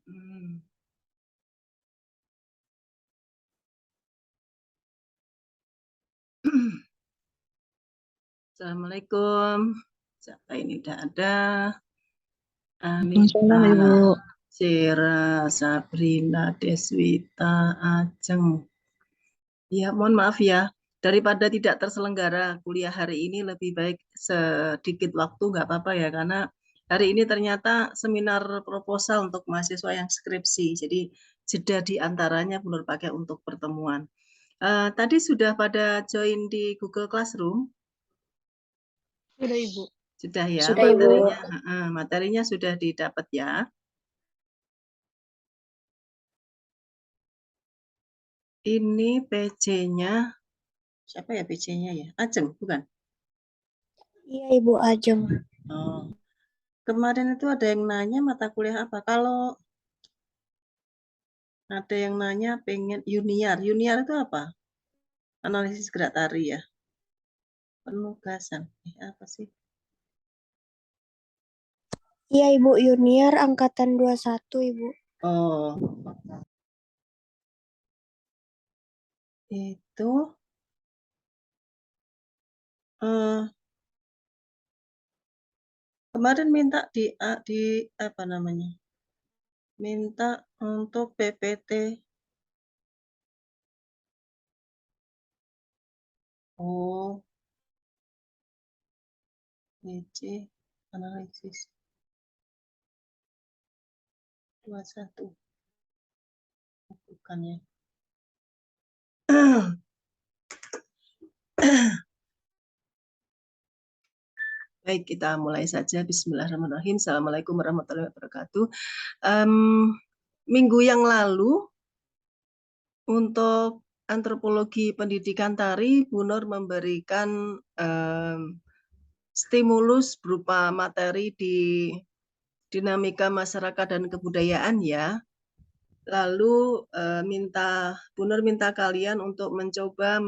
Assalamualaikum. Siapa ini udah ada? Waalaikumsalam, Anita, Ibu. Cira, Sabrina, Deswita, Ajeng. Ya, mohon maaf ya. Daripada tidak terselenggara kuliah hari ini, lebih baik sedikit waktu, nggak apa-apa ya, karena hari ini ternyata seminar proposal untuk mahasiswa yang skripsi. Jadi jeda di antaranya benar pakai untuk pertemuan. Tadi sudah pada join di Google Classroom? Sudah, Ibu. Sudah ya, Sudah, Ibu. materinya sudah didapat ya. Ini PC-nya, siapa ya PC-nya ya? Ajeng, bukan? Iya, Ibu Ajeng. Oh. Kemarin itu ada yang nanya mata kuliah apa? Kalau ada yang nanya pengen Yuniar. Yuniar itu apa? Analisis gerak tari ya? Penugasan. Apa sih? Iya, Ibu Yuniar angkatan 21, Ibu. Oh. Itu kemarin minta di apa namanya? Minta untuk PPT. Oh. PC analisis 21. Bukan ya. Baik, kita mulai saja. Bismillahirrahmanirrahim. Assalamualaikum warahmatullahi wabarakatuh. Minggu yang lalu, untuk antropologi pendidikan tari, Bu Nur memberikan stimulus berupa materi di dinamika masyarakat dan kebudayaan ya. Lalu Bu Nur minta kalian untuk mencoba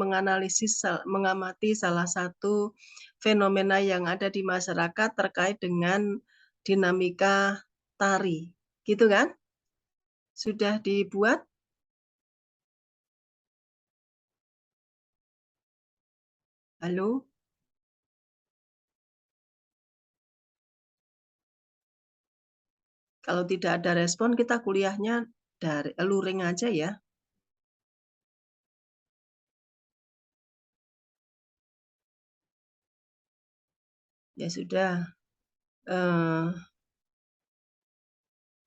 mengamati salah satu fenomena yang ada di masyarakat terkait dengan dinamika tari. Gitu kan? Sudah dibuat? Halo? Kalau tidak ada respon, kita kuliahnya dari luring aja ya. Ya sudah.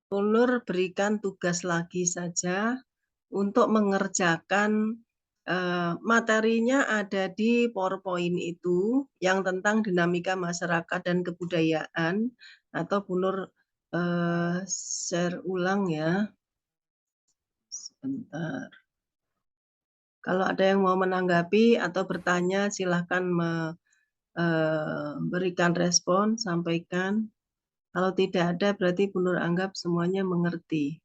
Bu Nur berikan tugas lagi saja untuk mengerjakan materinya ada di PowerPoint itu yang tentang dinamika masyarakat dan kebudayaan, atau Bu Nur share ulang ya. Sebentar. Kalau ada yang mau menanggapi atau bertanya, silahkan memberikan respon, sampaikan. Kalau tidak ada, berarti Bu Nur anggap semuanya mengerti.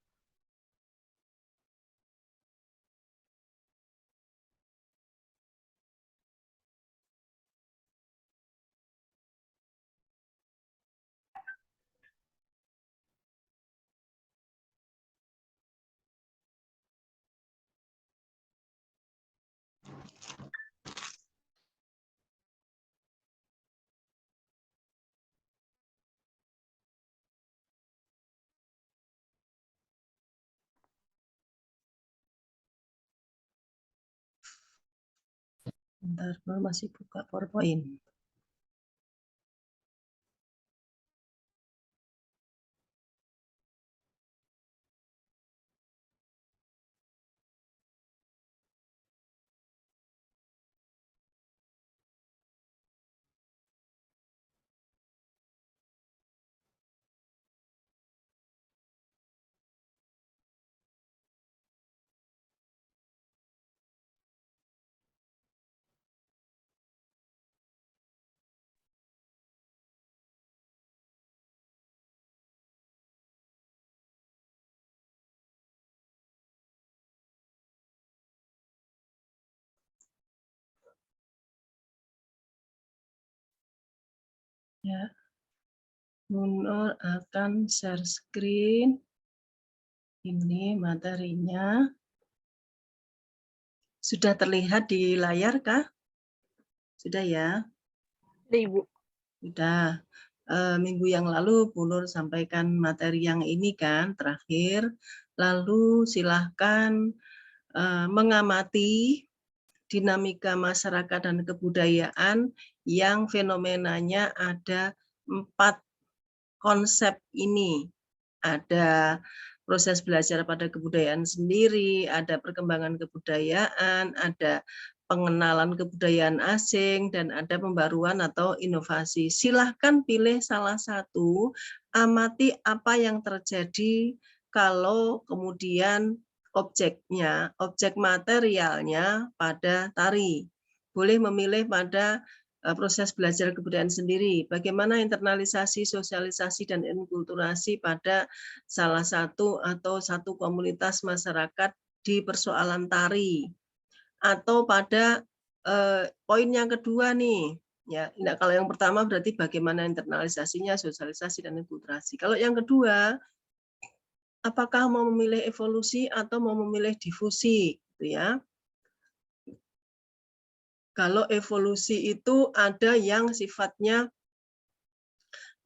Bentar, masih buka PowerPoint. Ya, Bu Nur akan share screen. Ini materinya. Sudah terlihat di layar kah? Sudah ya? Sudah, Ibu. Sudah. Minggu yang lalu Bu Nur sampaikan materi yang ini kan terakhir. Lalu silahkan mengamati dinamika masyarakat dan kebudayaan yang fenomenanya ada 4 konsep ini. Ada proses belajar pada kebudayaan sendiri, ada perkembangan kebudayaan, ada pengenalan kebudayaan asing, dan ada pembaruan atau inovasi. Silahkan pilih salah satu, amati apa yang terjadi kalau kemudian objeknya, objek materialnya pada tari. Boleh memilih pada proses belajar kebudayaan sendiri, bagaimana internalisasi, sosialisasi, dan enkulturasi pada salah satu atau satu komunitas masyarakat di persoalan tari. Atau pada poin yang kedua nih, ya, nah, kalau yang pertama berarti bagaimana internalisasinya, sosialisasi, dan enkulturasi. Kalau yang kedua, apakah mau memilih evolusi atau mau memilih difusi, gitu ya. Kalau evolusi itu ada yang sifatnya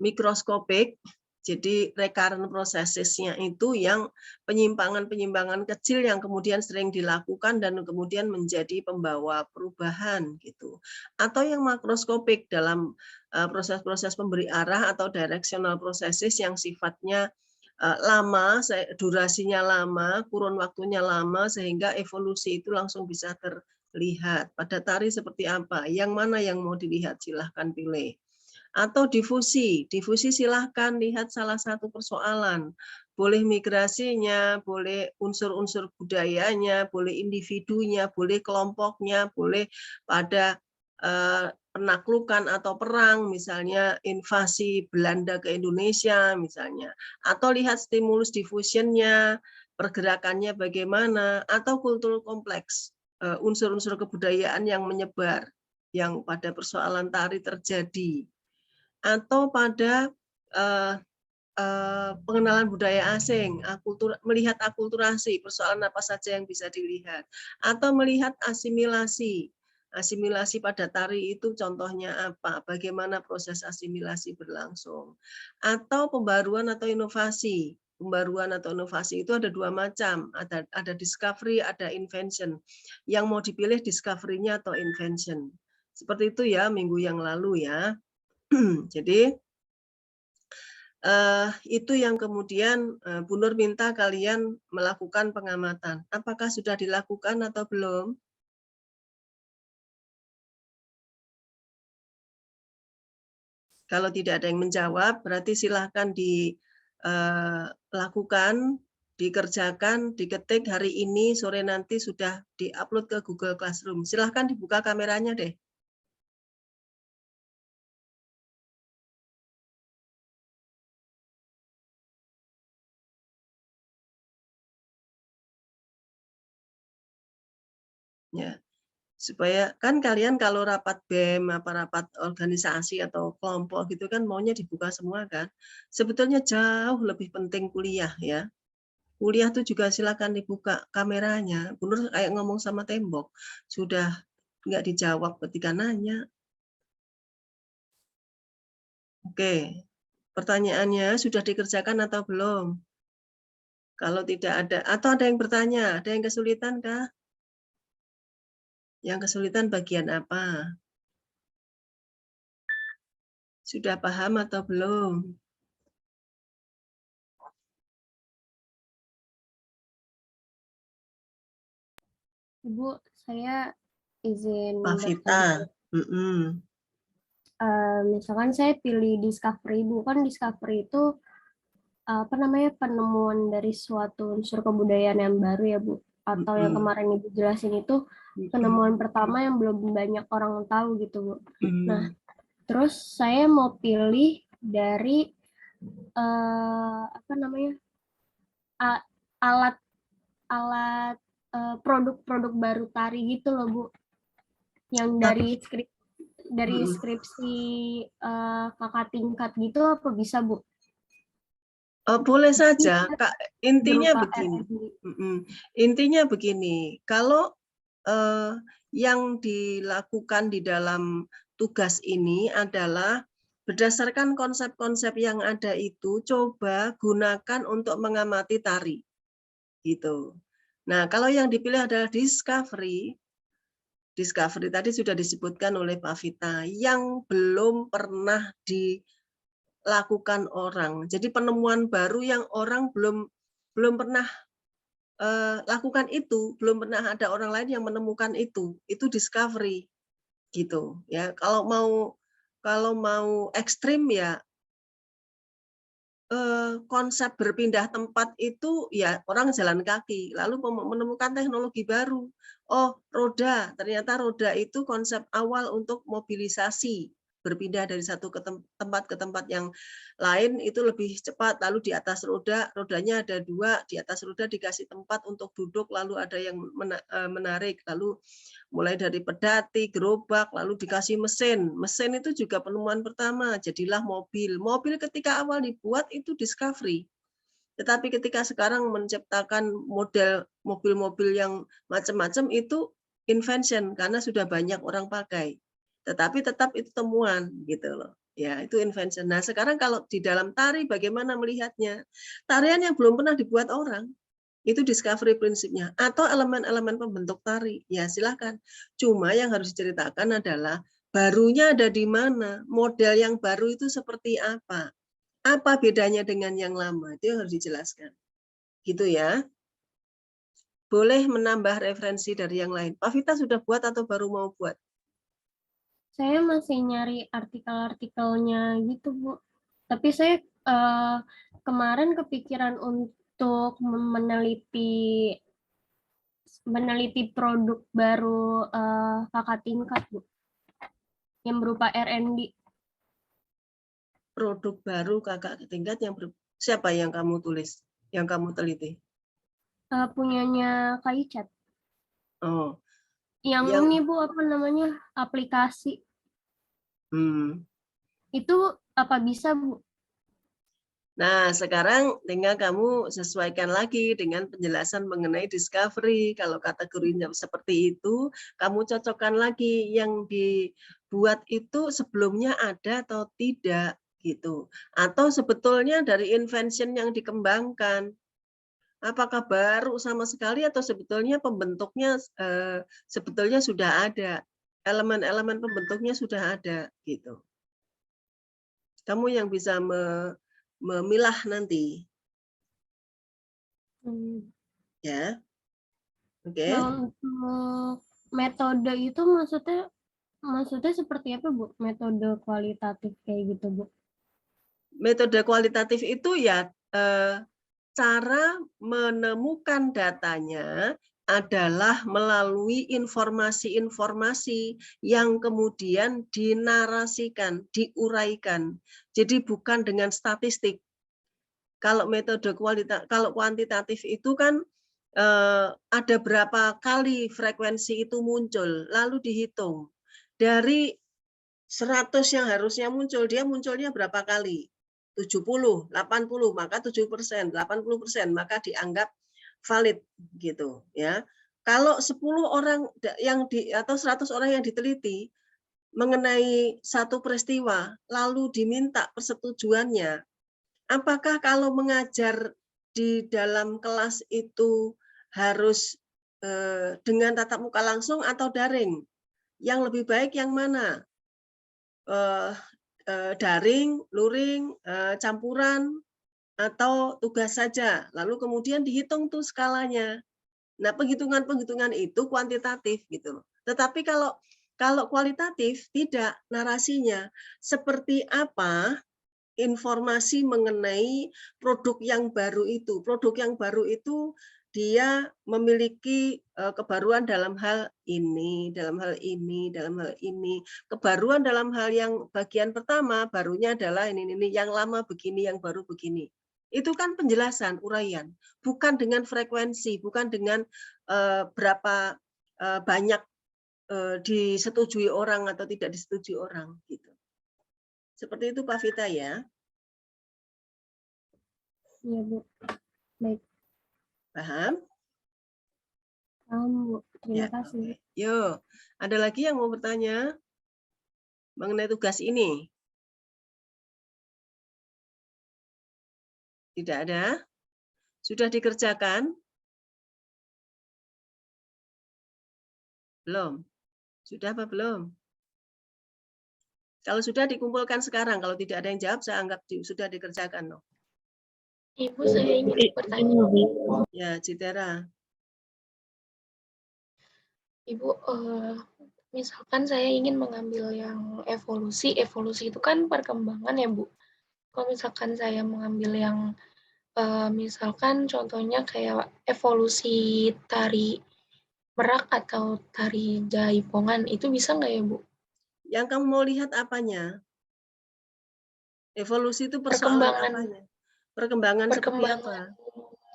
mikroskopik, jadi recurrent processes-nya itu yang penyimpangan-penyimpangan kecil yang kemudian sering dilakukan dan kemudian menjadi pembawa perubahan gitu. Atau yang makroskopik dalam proses-proses pemberi arah atau directional processes yang sifatnya lama, durasinya lama, kurun waktunya lama, sehingga evolusi itu langsung bisa terlihat. Pada tari seperti apa? Yang mana yang mau dilihat? Silahkan pilih. Atau difusi silahkan lihat salah satu persoalan. Boleh migrasinya, boleh unsur-unsur budayanya, boleh individunya, boleh kelompoknya, boleh pada penaklukan atau perang, misalnya invasi Belanda ke Indonesia misalnya. Atau lihat stimulus diffusion-nya, pergerakannya bagaimana, atau kultur kompleks, unsur-unsur kebudayaan yang menyebar, yang pada persoalan tari terjadi. Atau pada pengenalan budaya asing, melihat akulturasi, persoalan apa saja yang bisa dilihat. Atau melihat asimilasi. Asimilasi pada tari itu contohnya apa? Bagaimana proses asimilasi berlangsung. Atau pembaruan atau inovasi. Pembaruan atau inovasi itu ada 2 macam. Ada discovery, ada invention. Yang mau dipilih discovery-nya atau invention. Seperti itu ya minggu yang lalu ya. Jadi itu yang kemudian Bu Nur minta kalian melakukan pengamatan. Apakah sudah dilakukan atau belum? Kalau tidak ada yang menjawab, berarti silahkan dilakukan, dikerjakan, diketik hari ini, sore nanti sudah diupload ke Google Classroom. Silahkan dibuka kameranya deh. Ya, supaya kan kalian kalau rapat BEM, rapat organisasi atau kelompok gitu kan maunya dibuka semua kan. Sebetulnya jauh lebih penting kuliah ya. Kuliah tuh juga silakan dibuka kameranya. Bener kayak ngomong sama tembok. Sudah nggak dijawab ketika nanya. Oke, pertanyaannya sudah dikerjakan atau belum? Kalau tidak ada, atau ada yang bertanya, ada yang kesulitan kah? Yang kesulitan bagian apa? Sudah paham atau belum? Ibu, saya izin Pak bertanya. Vita. Misalkan saya pilih Discovery, Ibu, kan Discovery itu apa namanya, penemuan dari suatu unsur kebudayaan yang baru ya, Bu. Atau yang kemarin Ibu jelasin itu penemuan pertama yang belum banyak orang tahu gitu, Bu. Nah, terus saya mau pilih dari apa namanya, alat produk-produk baru tari gitu loh, Bu. Yang dari skripsi kakak tingkat gitu apa bisa, Bu? Boleh saja, Bisa Kak. Intinya berupa begini. R&D. Intinya begini, kalau yang dilakukan di dalam tugas ini adalah berdasarkan konsep-konsep yang ada itu, coba gunakan untuk mengamati tari, gitu. Nah, kalau yang dipilih adalah discovery tadi sudah disebutkan oleh Pak Vita, yang belum pernah dilakukan orang. Jadi penemuan baru yang orang belum pernah lakukan itu, belum pernah ada orang lain yang menemukan itu discovery gitu ya. Kalau mau ekstrim ya konsep berpindah tempat itu ya orang jalan kaki, lalu menemukan teknologi baru. Oh, roda, ternyata roda itu konsep awal untuk mobilisasi, berpindah dari satu tempat ke tempat yang lain itu lebih cepat. Lalu di atas rodanya ada 2, di atas roda dikasih tempat untuk duduk, lalu ada yang menarik, lalu mulai dari pedati, gerobak, lalu dikasih mesin. Mesin itu juga penemuan pertama, jadilah mobil. Mobil ketika awal dibuat itu discovery. Tetapi ketika sekarang menciptakan model mobil-mobil yang macam-macam itu invention karena sudah banyak orang pakai. Tetapi tetap itu temuan gitu loh. Ya, itu invention. Nah, sekarang kalau di dalam tari bagaimana melihatnya? Tarian yang belum pernah dibuat orang, itu discovery prinsipnya. Atau elemen-elemen pembentuk tari, ya silahkan. Cuma yang harus diceritakan adalah barunya ada di mana, model yang baru itu seperti apa bedanya dengan yang lama, itu yang harus dijelaskan. Gitu ya. Boleh menambah referensi dari yang lain. Pak Vita sudah buat atau baru mau buat? Saya masih nyari artikel-artikelnya gitu, Bu. Tapi saya kemarin kepikiran untuk meneliti produk baru kakak tingkat, Bu, yang berupa R&D. Produk baru kakak tingkat yang siapa yang kamu tulis, yang kamu teliti? Punyanya Kak Icat. Oh, Yang yang ini, Bu, apa namanya, aplikasi. Itu apa bisa, Bu? Nah, sekarang tinggal kamu sesuaikan lagi dengan penjelasan mengenai discovery. Kalau kategorinya seperti itu, kamu cocokkan lagi yang dibuat itu sebelumnya ada atau tidak gitu. Atau sebetulnya dari invention yang dikembangkan, apakah baru sama sekali atau sebetulnya pembentuknya sebetulnya sudah ada. Elemen-elemen pembentuknya sudah ada gitu. Kamu yang bisa memilah nanti. Ya, oke. Nah, untuk metode itu maksudnya seperti apa, Bu? Metode kualitatif kayak gitu, Bu? Metode kualitatif itu ya cara menemukan datanya adalah melalui informasi-informasi yang kemudian dinarasikan, diuraikan. Jadi bukan dengan statistik. Kalau metode kalau kuantitatif itu kan ada berapa kali frekuensi itu muncul, lalu dihitung. Dari 100 yang harusnya muncul, dia munculnya berapa kali? 70, 80, maka 7%, 80%, maka dianggap valid gitu ya. Kalau 10 orang atau 100 orang yang diteliti mengenai satu peristiwa lalu diminta persetujuannya, apakah kalau mengajar di dalam kelas itu harus dengan tatap muka langsung atau daring? Yang lebih baik yang mana? Daring, luring, campuran, atau tugas saja. Lalu kemudian dihitung tuh skalanya. Nah, penghitungan-penghitungan itu kuantitatif gitu. Tetapi kalau kualitatif tidak, narasinya seperti apa informasi mengenai produk yang baru itu. Produk yang baru itu dia memiliki kebaruan dalam hal ini, dalam hal ini, dalam hal ini. Kebaruan dalam hal yang bagian pertama, barunya adalah ini, yang lama begini, yang baru begini. Itu kan penjelasan, uraian. Bukan dengan frekuensi, bukan dengan berapa banyak disetujui orang atau tidak disetujui orang. Gitu. Seperti itu Pak Vita ya. Iya, Bu. Baik, Paham? paham, Bu. Terima Ya, kasih. oke. Yuk, ada lagi yang mau bertanya mengenai tugas ini? Tidak ada? Sudah dikerjakan? Belum? Sudah apa belum? Kalau sudah dikumpulkan sekarang, kalau tidak ada yang jawab, saya anggap sudah dikerjakan. Loh. Ibu, saya ingin bertanya. Ya, Citera. Ibu, misalkan saya ingin mengambil yang evolusi itu kan perkembangan ya, Bu. Kalau misalkan saya mengambil yang, misalkan contohnya kayak evolusi tari merak atau tari jaipongan, itu bisa nggak ya, Bu? Yang kamu mau lihat apanya? Evolusi itu persoalan apanya? Perkembangan seperti apa?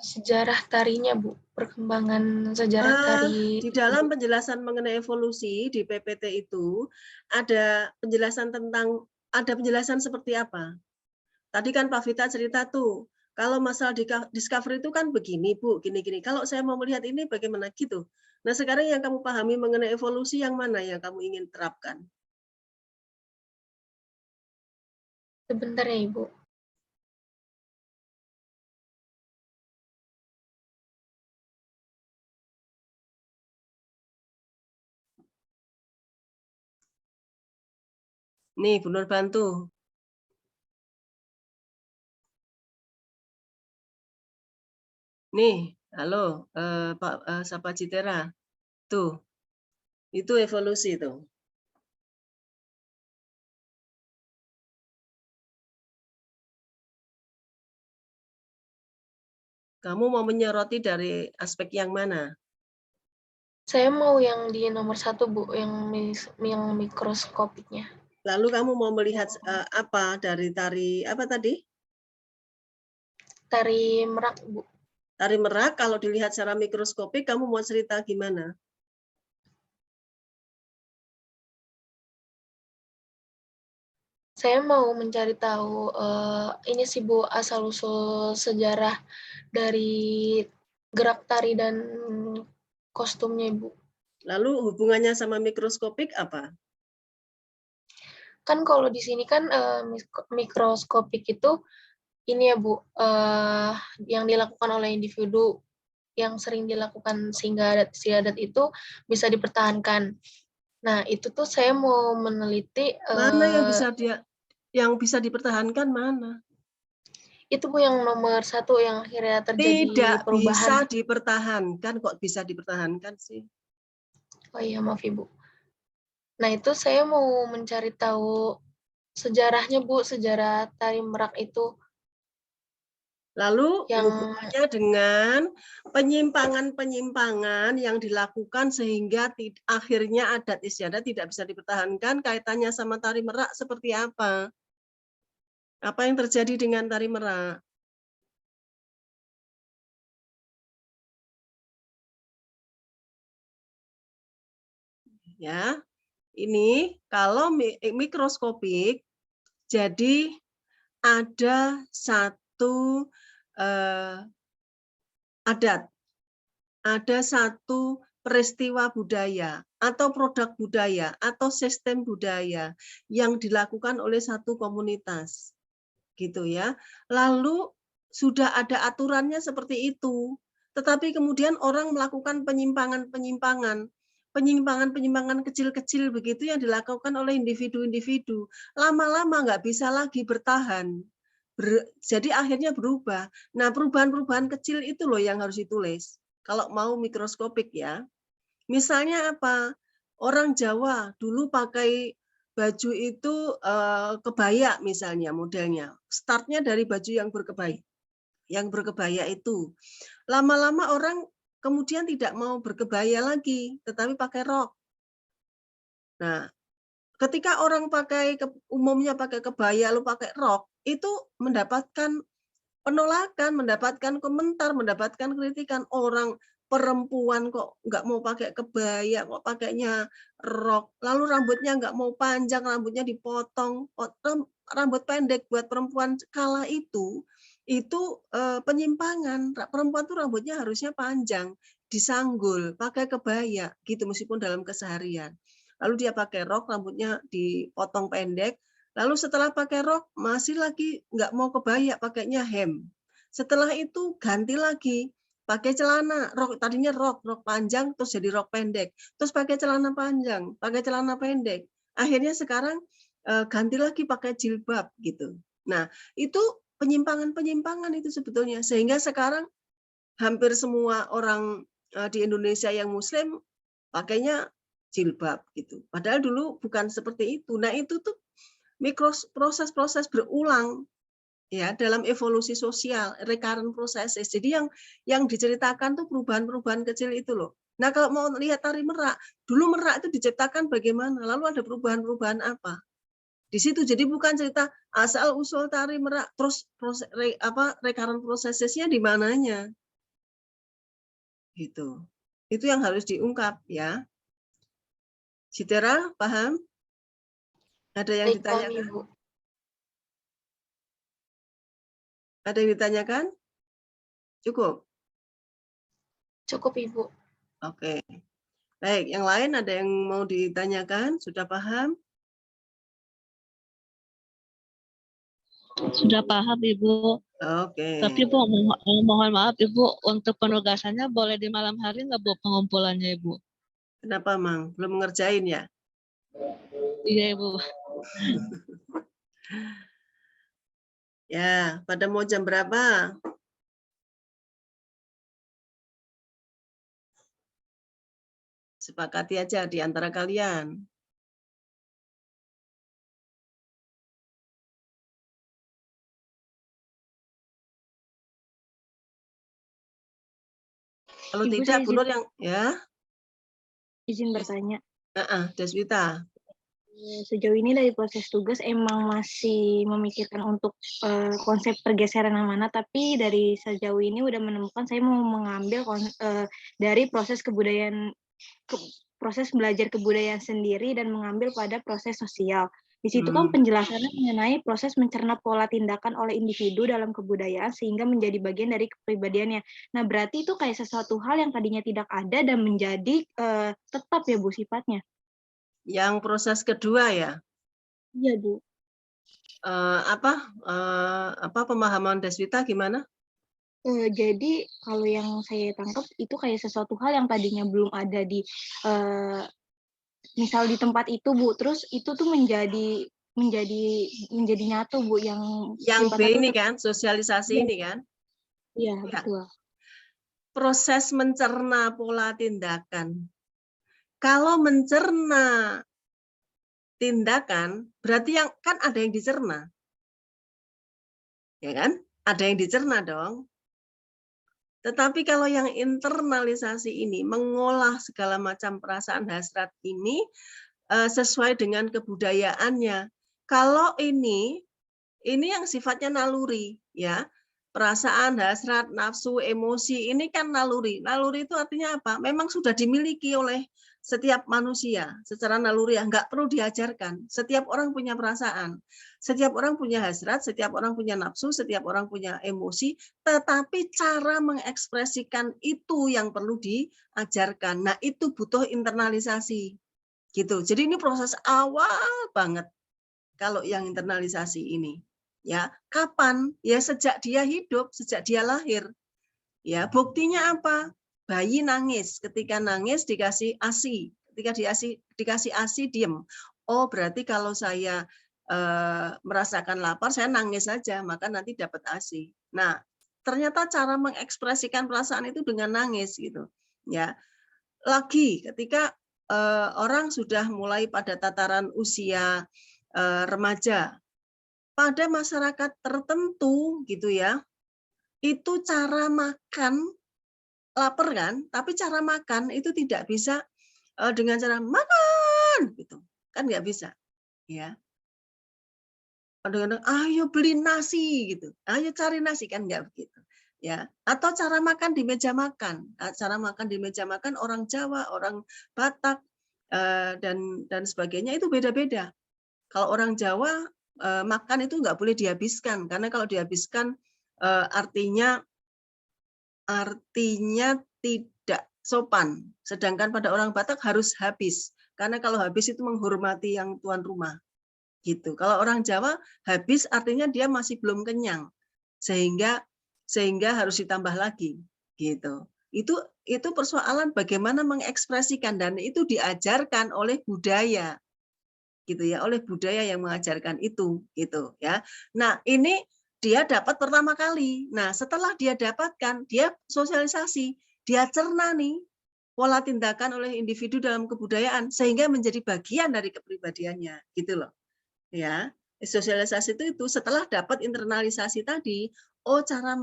Sejarah tarinya, Bu. Perkembangan sejarah tari. Di dalam penjelasan mengenai evolusi di PPT itu ada penjelasan seperti apa? Tadi kan Pak Vita cerita tuh, kalau masalah discovery itu kan begini Bu, gini-gini. Kalau saya mau melihat ini bagaimana gitu. Nah sekarang yang kamu pahami mengenai evolusi yang mana yang kamu ingin terapkan? Sebentar ya, Ibu. Nih, Bu Nur bantu. Nih, halo Pak Sapa Citera. Tuh, itu evolusi tuh. Kamu mau menyoroti dari aspek yang mana? Saya mau yang di nomor 1, Bu, yang mikroskopiknya. Lalu kamu mau melihat apa dari tari apa tadi? Tari merak, Bu. Tari merak kalau dilihat secara mikroskopik, kamu mau cerita gimana? Saya mau mencari tahu ini sih, Bu, asal-usul sejarah dari gerak tari dan kostumnya, Bu. Lalu hubungannya sama mikroskopik apa? Kan kalau di sini kan mikroskopik itu ini ya, Bu, yang dilakukan oleh individu yang sering dilakukan sehingga adat istiadat itu bisa dipertahankan. Nah, itu tuh saya mau meneliti Mana yang bisa dipertahankan mana? itu Bu yang nomor 1 yang akhirnya terjadi Tidak perubahan. bisa dipertahankan, kok bisa dipertahankan sih? Oh iya, maaf Ibu. Nah, itu saya mau mencari tahu sejarahnya, Bu, sejarah tari merak itu. Lalu Yang hubungannya dengan penyimpangan-penyimpangan yang dilakukan sehingga akhirnya adat istiadat tidak bisa dipertahankan, kaitannya sama tari merak seperti apa? Apa yang terjadi dengan tari merak? Ya, ini kalau mikroskopik, jadi ada satu adat, ada satu peristiwa budaya atau produk budaya atau sistem budaya yang dilakukan oleh satu komunitas, gitu ya. Lalu sudah ada aturannya seperti itu, tetapi kemudian orang melakukan penyimpangan-penyimpangan kecil-kecil begitu yang dilakukan oleh individu-individu. Lama-lama nggak bisa lagi bertahan. Jadi akhirnya berubah. Nah, perubahan-perubahan kecil itu loh yang harus ditulis. Kalau mau mikroskopik ya. Misalnya apa? Orang Jawa dulu pakai baju itu kebaya misalnya modelnya. Startnya dari baju yang berkebaya itu. Lama-lama orang kemudian tidak mau berkebaya lagi, tetapi pakai rok. Nah, ketika orang umumnya pakai kebaya lalu pakai rok, itu mendapatkan penolakan, mendapatkan komentar, mendapatkan kritikan. Orang perempuan kok nggak mau pakai kebaya, kok pakainya rok. Lalu rambutnya nggak mau panjang, rambutnya dipotong. Rambut pendek buat perempuan kala itu itu penyimpangan. Perempuan tuh rambutnya harusnya panjang, disanggul, pakai kebaya gitu meskipun dalam keseharian. Lalu dia pakai rok, rambutnya dipotong pendek. Lalu setelah pakai rok masih lagi nggak mau kebaya, pakainya hem. Setelah itu ganti lagi pakai celana, rok tadinya rok panjang terus jadi rok pendek, terus pakai celana panjang, pakai celana pendek. Akhirnya sekarang ganti lagi pakai jilbab gitu. Nah, itu penyimpangan-penyimpangan itu sebetulnya, sehingga sekarang hampir semua orang di Indonesia yang Muslim pakainya jilbab gitu. Padahal dulu bukan seperti itu. Nah, itu tuh proses-proses berulang ya dalam evolusi sosial, recurrent processes. Jadi yang diceritakan tuh perubahan-perubahan kecil itu loh. Nah, kalau mau lihat tari merak, dulu merak itu diciptakan bagaimana? Lalu ada perubahan-perubahan apa? Di situ. Jadi bukan cerita asal usul tari merak terus recurrent processes-nya di mananya. Gitu. Itu yang harus diungkap ya. Citera, paham? Ada yang Baik, paham, ditanyakan? Ibu. Ada yang ditanyakan? Cukup? Cukup, Ibu. Oke. Baik, yang lain ada yang mau ditanyakan? Sudah paham? Sudah paham, Ibu. Oke. Tapi Bu, mohon maaf Ibu, untuk penugasannya boleh di malam hari nggak Bu pengumpulannya Ibu? Kenapa, Mang? Belum ngerjain ya? Iya Ibu. Ya, pada mau jam berapa? Sepakati aja di antara kalian. Kalau Ibu, tidak, saya Bu Nur yang ya. izin bertanya. Deswita. Sejauh ini dari proses tugas emang masih memikirkan untuk konsep pergeseran yang mana, tapi dari sejauh ini udah menemukan saya mau mengambil dari proses kebudayaan, proses belajar kebudayaan sendiri dan mengambil pada proses sosial. Di situ kan penjelasannya mengenai proses mencerna pola tindakan oleh individu dalam kebudayaan sehingga menjadi bagian dari kepribadiannya. Nah, berarti itu kayak sesuatu hal yang tadinya tidak ada dan menjadi tetap ya Bu sifatnya. Yang proses kedua ya? Iya, Bu. Apa pemahaman Deswita gimana? Jadi kalau yang saya tangkap itu kayak sesuatu hal yang tadinya belum ada di misal di tempat itu Bu, terus itu tuh menjadi nyatu Bu yang B ini kan sosialisasi ini kan? Iya, betul. Proses mencerna pola tindakan. Kalau mencerna tindakan berarti yang kan ada yang dicerna. Ya kan? Ada yang dicerna dong. Tetapi kalau yang internalisasi ini mengolah segala macam perasaan hasrat ini sesuai dengan kebudayaannya. Kalau ini yang sifatnya naluri, ya. Perasaan, hasrat, nafsu, emosi ini kan naluri. Naluri itu artinya apa? Memang sudah dimiliki oleh setiap manusia secara naluri, nggak perlu diajarkan. Setiap orang punya perasaan, setiap orang punya hasrat, setiap orang punya nafsu, setiap orang punya emosi, tetapi cara mengekspresikan itu yang perlu diajarkan. Nah, itu butuh internalisasi. Gitu. Jadi ini proses awal banget kalau yang internalisasi ini. Ya, kapan? Ya sejak dia hidup, sejak dia lahir. Ya, buktinya apa? Bayi nangis, ketika nangis dikasih ASI. Ketika dikasih ASI diem. Oh, berarti kalau saya merasakan lapar, saya nangis saja, maka nanti dapat ASI. Nah, ternyata cara mengekspresikan perasaan itu dengan nangis gitu. Ya. Lagi ketika orang sudah mulai pada tataran usia remaja, pada masyarakat tertentu gitu ya, itu cara makan lapar kan, tapi cara makan itu tidak bisa dengan cara makan gitu, kan nggak bisa, ya. Kadang-kadang ayo beli nasi gitu, ayo cari nasi kan nggak begitu, ya. Atau cara makan di meja makan, cara makan di meja makan orang Jawa, orang Batak dan sebagainya itu beda-beda. Kalau orang Jawa makan itu nggak boleh dihabiskan, karena kalau dihabiskan artinya tidak sopan. Sedangkan pada orang Batak harus habis. Karena kalau habis itu menghormati yang tuan rumah. Gitu. Kalau orang Jawa habis artinya dia masih belum kenyang. Sehingga harus ditambah lagi. Gitu. Itu persoalan bagaimana mengekspresikan, dan itu diajarkan oleh budaya. Gitu ya, oleh budaya yang mengajarkan itu gitu ya. Nah, ini dia dapat pertama kali. Nah, setelah dia dapatkan, dia sosialisasi, dia cerna nih pola tindakan oleh individu dalam kebudayaan sehingga menjadi bagian dari kepribadiannya, gitu loh. Ya. Sosialisasi itu setelah dapat internalisasi tadi, oh cara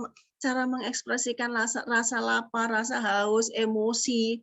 mengekspresikan rasa lapar, rasa haus, emosi,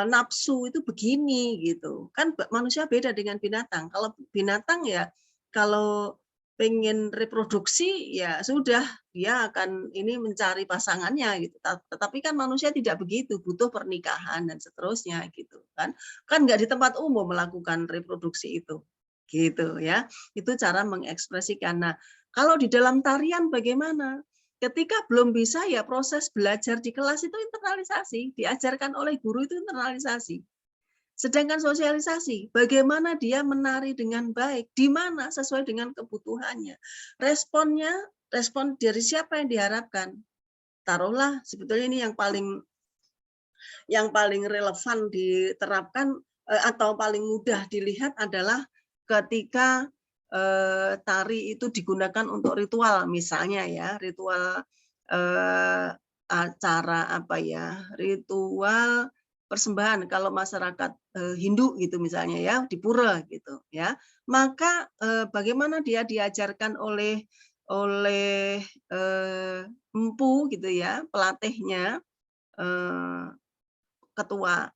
nafsu itu begini gitu. Kan manusia beda dengan binatang. Kalau binatang ya kalau pengen reproduksi ya sudah dia akan ini mencari pasangannya gitu. Tetapi kan manusia tidak begitu, butuh pernikahan dan seterusnya gitu kan. Kan nggak di tempat umum melakukan reproduksi itu. Gitu ya. Itu cara mengekspresikan. Nah, kalau di dalam tarian bagaimana? Ketika belum bisa ya proses belajar di kelas itu internalisasi, diajarkan oleh guru itu internalisasi. Sedangkan sosialisasi, bagaimana dia menari dengan baik, di mana sesuai dengan kebutuhannya. Respon dari siapa yang diharapkan? Taruhlah sebetulnya ini yang paling relevan diterapkan atau paling mudah dilihat adalah ketika tari itu digunakan untuk ritual, misalnya ya, ritual acara apa ya, ritual persembahan kalau masyarakat Hindu gitu misalnya ya, di pura gitu ya. Maka bagaimana dia diajarkan oleh empu gitu ya, pelatihnya, ketua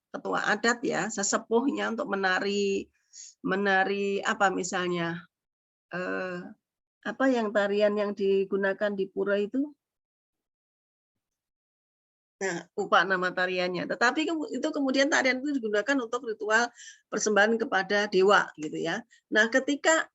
adat ya, sesepuhnya untuk menari apa misalnya, apa yang tarian yang digunakan di pura itu? Nah, lupa nama tariannya. Tetapi itu kemudian tarian itu digunakan untuk ritual persembahan kepada dewa gitu ya. Nah, ketika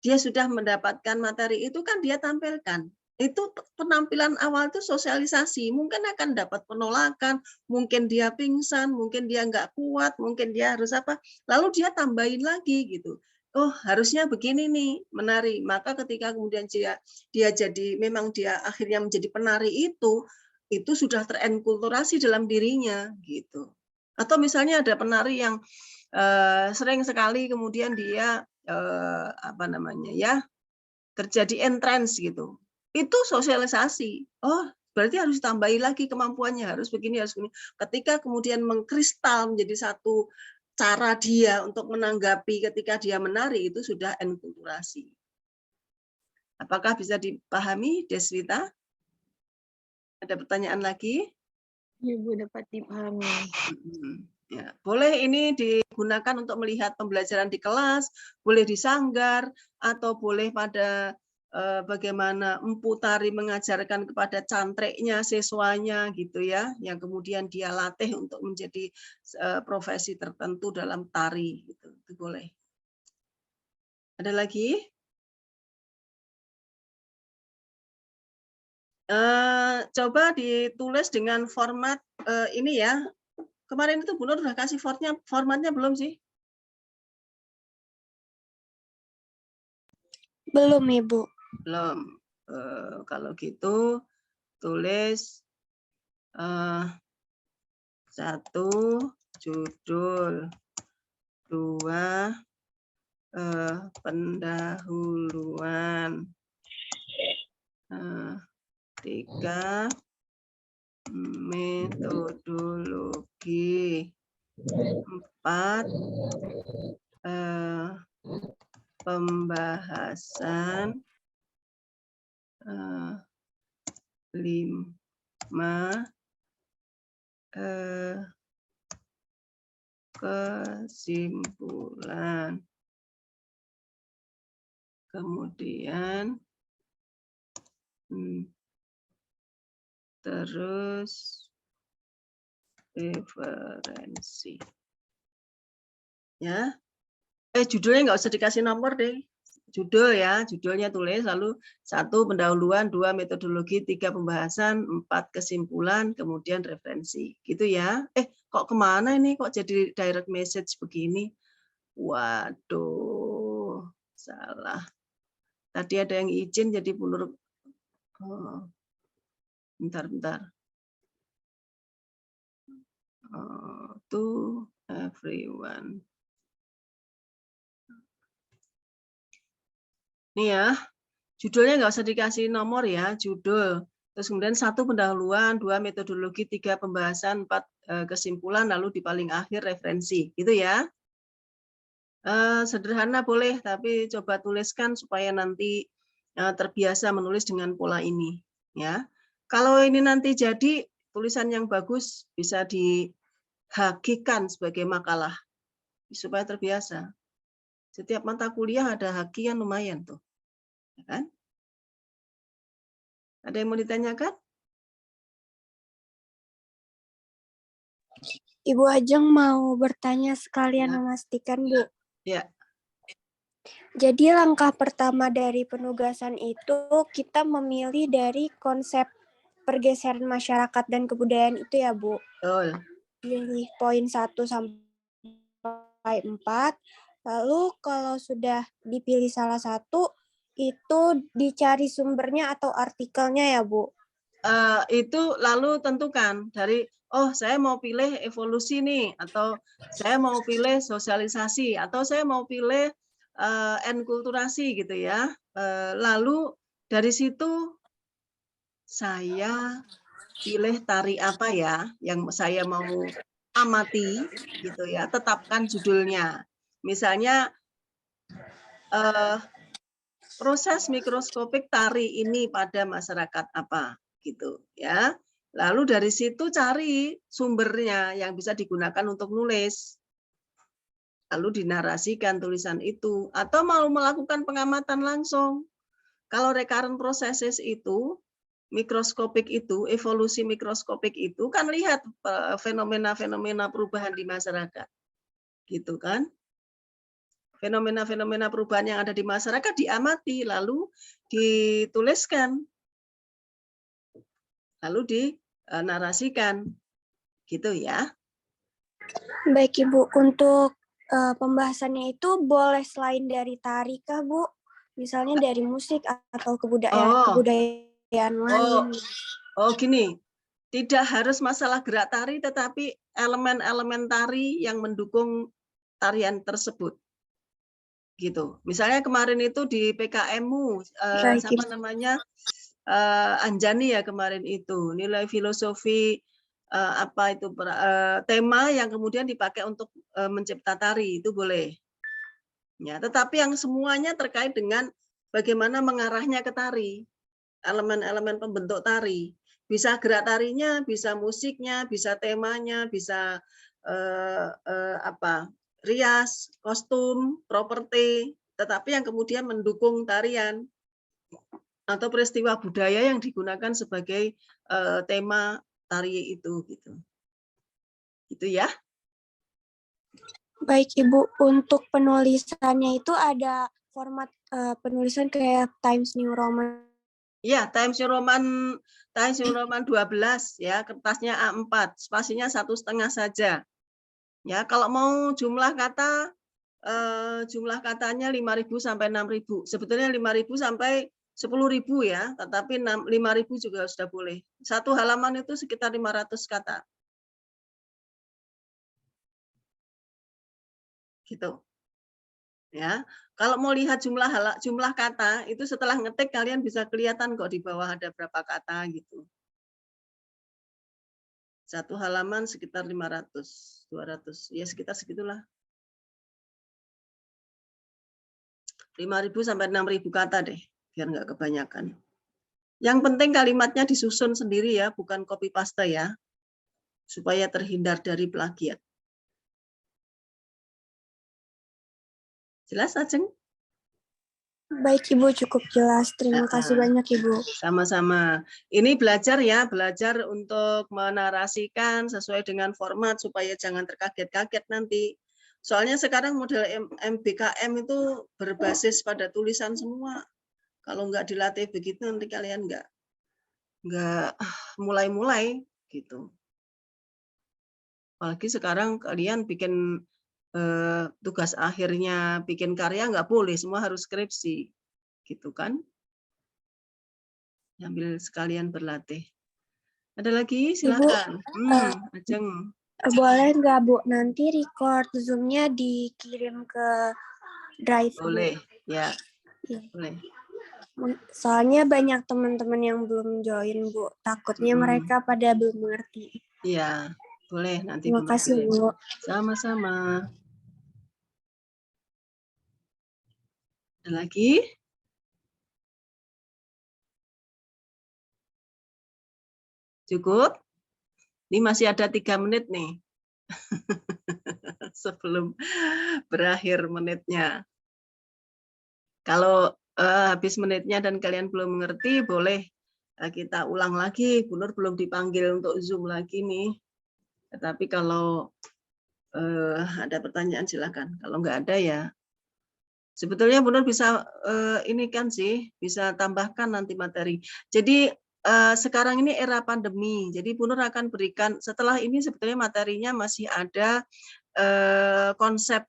dia sudah mendapatkan materi itu kan dia tampilkan. Itu penampilan awal itu sosialisasi. Mungkin akan dapat penolakan, mungkin dia pingsan, mungkin dia nggak kuat, mungkin dia harus apa. Lalu dia tambahin lagi gitu. Oh, harusnya begini nih menari. Maka ketika kemudian dia jadi memang dia akhirnya menjadi penari itu sudah terenkulturasi dalam dirinya gitu. Atau misalnya ada penari yang sering sekali kemudian dia apa namanya ya, terjadi entrance gitu. Itu sosialisasi. Oh, berarti harus tambahi lagi kemampuannya, harus begini, harus begini. Ketika kemudian mengkristal menjadi satu cara dia untuk menanggapi ketika dia menari, itu sudah enkulturasi. Apakah bisa dipahami, Deswita? Ada pertanyaan lagi? Ya, Bu, dapat dipahami. Ya, boleh ini digunakan untuk melihat pembelajaran di kelas, boleh di sanggar, atau boleh pada bagaimana empu tari mengajarkan kepada cantriknya, siswanya gitu ya, yang kemudian dia latih untuk menjadi profesi tertentu dalam tari gitu. Itu boleh. Ada lagi? Coba ditulis dengan format ini ya. Kemarin itu Bu Nur udah kasih formatnya belum sih? Belum, Ibu. Belum. Kalau gitu tulis 1 judul, 2 pendahuluan, 3 metodologi, 4 pembahasan, 5 kesimpulan, kemudian terus referensi. Ya. Judulnya nggak usah dikasih nomor deh. judul ya, judulnya tulis, lalu 1 pendahuluan, 2 metodologi, 3 pembahasan, 4 kesimpulan, kemudian referensi. Gitu ya. Kok kemana ini? Kok jadi direct message begini? Waduh, salah. Tadi ada yang izin jadi menurut. Oh, bentar. To everyone. Nih ya, judulnya nggak usah dikasih nomor ya, judul. Terus kemudian 1 pendahuluan, 2 metodologi, 3 pembahasan, 4 kesimpulan, lalu di paling akhir referensi. Gitu ya. Sederhana boleh, tapi coba tuliskan supaya nanti terbiasa menulis dengan pola ini. Ya. Kalau ini nanti jadi tulisan yang bagus, bisa dihakikan sebagai makalah, supaya terbiasa. Setiap mata kuliah ada hakian lumayan tuh. Ya kan? Ada yang mau ditanyakan? Ibu Ajeng mau bertanya sekalian Ya. memastikan, Bu. Ya. Jadi langkah pertama dari penugasan itu kita memilih dari konsep pergeseran masyarakat dan kebudayaan itu ya, Bu. Betul. Pilih poin 1 sampai 4. Lalu kalau sudah dipilih salah satu, itu dicari sumbernya atau artikelnya ya, Bu? Itu lalu tentukan dari, saya mau pilih evolusi nih, atau saya mau pilih sosialisasi, atau saya mau pilih enkulturasi gitu ya. Lalu dari situ saya pilih tari apa ya yang saya mau amati gitu ya, tetapkan judulnya. Misalnya proses mikroskopik tari ini pada masyarakat apa gitu ya. Lalu dari situ cari sumbernya yang bisa digunakan untuk nulis. Lalu dinarasikan tulisan itu, atau mau melakukan pengamatan langsung. Kalau recurrent processes itu, mikroskopik itu, evolusi mikroskopik itu kan lihat fenomena-fenomena perubahan di masyarakat. Gitu kan? Fenomena-fenomena perubahan yang ada di masyarakat diamati, lalu dituliskan, lalu dinarasikan. Gitu ya. Baik, Ibu. Untuk pembahasannya itu boleh selain dari tari kah, Bu? Misalnya dari musik atau kebudayaan lain. Gini. Tidak harus masalah gerak tari, tetapi elemen-elemen tari yang mendukung tarian tersebut. Gitu. Misalnya kemarin itu di PKM-mu, siapa namanya, Anjani ya kemarin itu, nilai filosofi tema yang kemudian dipakai untuk mencipta tari, itu boleh. Ya, tetapi yang semuanya terkait dengan bagaimana mengarahnya ke tari, elemen-elemen pembentuk tari. Bisa gerak tarinya, bisa musiknya, bisa temanya, bisa rias, kostum, properti, tetapi yang kemudian mendukung tarian atau peristiwa budaya yang digunakan sebagai tema tari itu gitu. Gitu ya. Baik, Ibu. Untuk penulisannya itu ada format penulisan kayak Times New Roman. Iya, Times New Roman 12 ya, kertasnya A4, spasinya 1,5 saja. Ya, kalau mau jumlah katanya 5.000 sampai 6.000. Sebetulnya 5.000 sampai 10.000 ya, tetapi 5.000 juga sudah boleh. Satu halaman itu sekitar 500 kata. Gitu. Ya, kalau mau lihat jumlah kata itu setelah ngetik kalian bisa kelihatan kok di bawah ada berapa kata gitu. Satu halaman sekitar 500, 200, ya sekitar segitulah. 5.000 sampai 6.000 kata deh, biar nggak kebanyakan. Yang penting kalimatnya disusun sendiri ya, bukan copy paste ya, supaya terhindar dari plagiat. Jelas, Ajeng? Baik, Ibu, cukup jelas. Terima kasih banyak, Ibu. Sama-sama. Ini belajar ya, belajar untuk menarasikan sesuai dengan format supaya jangan terkaget-kaget nanti. Soalnya sekarang model MBKM itu berbasis pada tulisan semua. Kalau nggak dilatih begitu nanti kalian nggak mulai-mulai gitu. Apalagi sekarang kalian bikin tugas akhirnya bikin karya nggak boleh, semua harus skripsi, gitu kan? Sambil sekalian berlatih. Ada lagi? Silakan. Ajeng. Boleh nggak Bu, nanti record Zoom-nya dikirim ke Drive Bu? Boleh, ya. Iya. Boleh. Soalnya banyak teman-teman yang belum join Bu, takutnya mereka pada belum mengerti. Iya, boleh nanti. Terima kasih Bu. Sama-sama. Ada lagi? Cukup? Ini masih ada 3 menit nih. Sebelum berakhir menitnya. Kalau habis menitnya dan kalian belum mengerti, boleh kita ulang lagi. Bu Nur belum dipanggil untuk Zoom lagi nih. Tetapi kalau ada pertanyaan silakan. Kalau nggak ada ya, sebetulnya Bu Nur bisa ini kan sih, bisa tambahkan nanti materi. Jadi sekarang ini era pandemi, jadi Bu Nur akan berikan setelah ini sebetulnya materinya masih ada konsep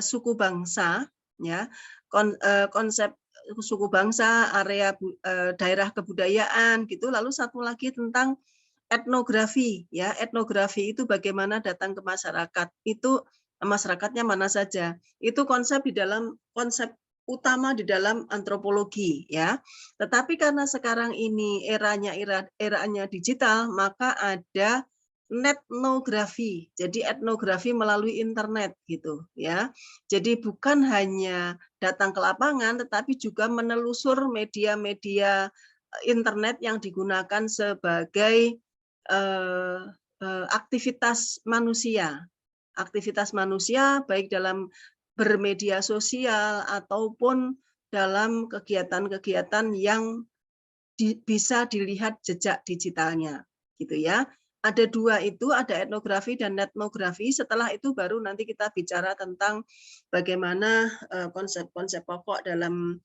suku bangsa, ya, konsep suku bangsa, area daerah kebudayaan gitu. Lalu satu lagi tentang etnografi, ya, etnografi itu bagaimana datang ke masyarakat. Itu masyarakatnya mana saja. Itu konsep di dalam konsep utama di dalam antropologi, ya. Tetapi karena sekarang ini eranya digital, maka ada netnografi. Jadi etnografi melalui internet gitu, ya. Jadi bukan hanya datang ke lapangan tetapi juga menelusur media-media internet yang digunakan sebagai aktivitas manusia. Aktivitas manusia baik dalam bermedia sosial ataupun dalam kegiatan-kegiatan yang bisa dilihat jejak digitalnya, gitu ya. Ada 2 itu, ada etnografi dan netnografi. Setelah itu baru nanti kita bicara tentang bagaimana konsep-konsep pokok dalam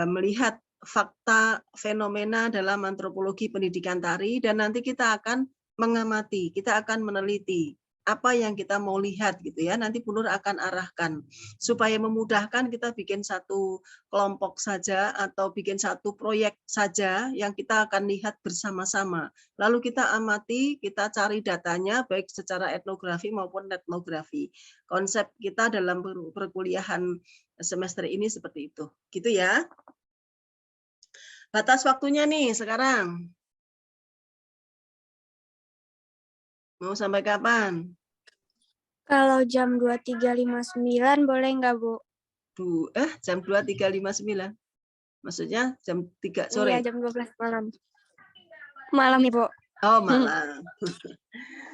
melihat fakta fenomena dalam antropologi pendidikan tari, dan nanti kita akan mengamati, kita akan meneliti apa yang kita mau lihat gitu ya. Nanti Bu Nur akan arahkan supaya memudahkan, kita bikin satu kelompok saja atau bikin satu proyek saja yang kita akan lihat bersama-sama. Lalu kita amati, kita cari datanya baik secara etnografi maupun etnografi. Konsep kita dalam perkuliahan semester ini seperti itu. Gitu ya. Batas waktunya nih sekarang. Mau sampai kapan? Kalau jam 23.59 boleh nggak Bu? Jam 23.59. Maksudnya jam 3 sore? Iya, jam 12 malam. Malam nih, Bu. Oh, malam.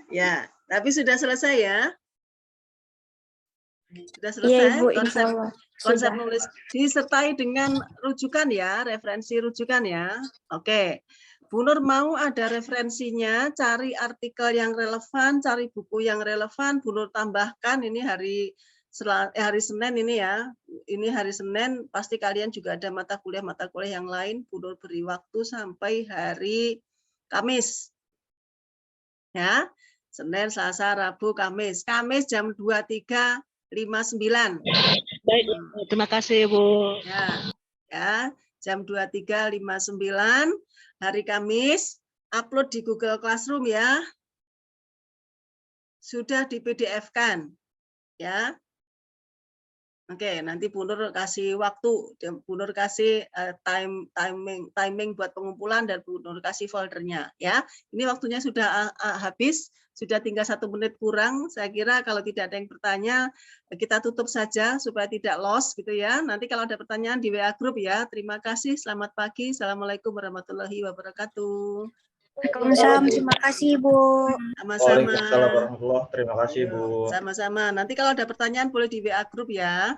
Ya, tapi sudah selesai ya? Sudah selesai? Iya, Ibu, insya Allah. Konsep Sudah. nulis disertai dengan rujukan ya, referensi rujukan ya. Oke. Bu Nur mau ada referensinya, cari artikel yang relevan, cari buku yang relevan, Bu Nur tambahkan. Ini hari Senin ini ya. Ini hari Senin, pasti kalian juga ada mata kuliah yang lain. Bu Nur beri waktu sampai hari Kamis. Ya. Senin, Selasa, Rabu, Kamis. Kamis jam 23.59. Baik, terima kasih Bu. Ya, jam 23.59 hari Kamis, upload di Google Classroom ya. Sudah di PDF-kan. Ya. Oke, nanti Bu Nur kasih waktu, Bu Nur kasih timing buat pengumpulan, dan Bu Nur kasih foldernya ya. Ini waktunya sudah habis, sudah tinggal 1 menit kurang. Saya kira kalau tidak ada yang bertanya, kita tutup saja supaya tidak lost gitu ya. Nanti kalau ada pertanyaan di WA Group ya. Terima kasih, selamat pagi. Assalamualaikum warahmatullahi wabarakatuh. Waalaikumsalam, terima kasih Bu. Sama-sama. Waalaikumsalam warahmatullahi wabarakatuh. Terima kasih Bu. Sama-sama. Nanti kalau ada pertanyaan boleh di WA Group ya.